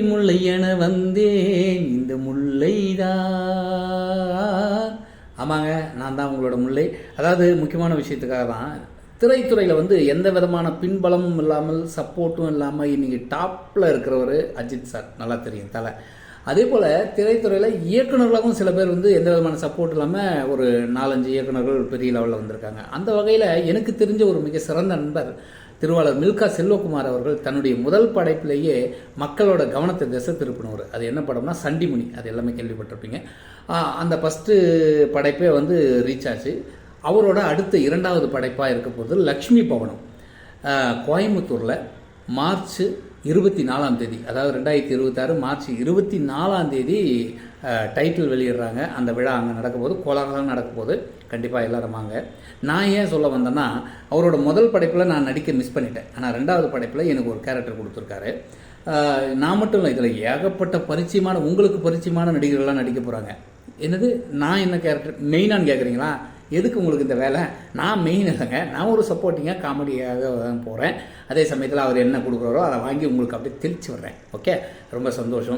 முல்லை என வந்தேன் இந்த முல்லைதான். ஆமாங்க, நான் தான் உங்களோட முல்லை. அதாவது முக்கியமான விஷயத்துக்காக தான் திரைத்துறையில் எந்த விதமான பின்பலமும் இல்லாமல் சப்போர்ட்டும் இல்லாமல் இன்னைக்கு டாப்பில் இருக்கிறவர் அஜித் சார். நல்லா தெரியும் தலை. அதே போல் திரைத்துறையில் இயக்குநர்களாகவும் சில பேர் எந்த விதமான சப்போர்ட் இல்லாமல் ஒரு 4-5 இயக்குநர்கள் பெரிய லெவலில் வந்திருக்காங்க. அந்த வகையில் எனக்கு தெரிஞ்ச ஒரு மிக சிறந்த நண்பர் திருவாளர் மில்கா செல்வகுமார் அவர்கள் தன்னுடைய முதல் படைப்பிலேயே மக்களோட கவனத்தை திசை திருப்பினவர். அது என்ன படம்னா சண்டிமுனி. அது எல்லாமே கேள்விப்பட்டிருப்பீங்க. அந்த ஃபஸ்ட்டு படைப்பே ரீச் ஆச்சு. அவரோட அடுத்த 2வது படைப்பாக இருக்க போது லக்ஷ்மி பவனம் கோயம்புத்தூரில் மார்ச் 24ஆம் தேதி, அதாவது 2026 மார்ச் 24ஆம் தேதி டைட்டில் வெளியிடுறாங்க. அந்த விழா அங்கே நடக்க போது கோலாகலம் நடக்க போது. கண்டிப்பாக எல்லாரும் வாங்க. நான் ஏன் சொல்ல வந்தேன்னா, அவரோட முதல் படைப்பில் நான் நடிக்க மிஸ் பண்ணிட்டேன். ஆனால் 2வது படைப்பில் எனக்கு ஒரு கேரக்டர் கொடுத்துருக்காரு. நான் மட்டும் இல்லை, இதில் ஏகப்பட்ட பரிச்சயமான உங்களுக்கு பரிச்சயமான நடிகர்கள்லாம் நடிக்க போகிறாங்க. என்னது நான் என்ன கேரக்டர் மெயினானு கேட்குறீங்களா? எதுக்கு உங்களுக்கு இந்த வேலை? நான் மெயின் இல்லைங்க, நான் ஒரு சப்போர்ட்டிங்காக காமெடியாக தான் போகிறேன். அதே சமயத்தில் அவர் என்ன கொடுக்குறாரோ அதை வாங்கி உங்களுக்கு அப்படியே தெளிச்சு வர்றேன். ஓகே, ரொம்ப சந்தோஷம்.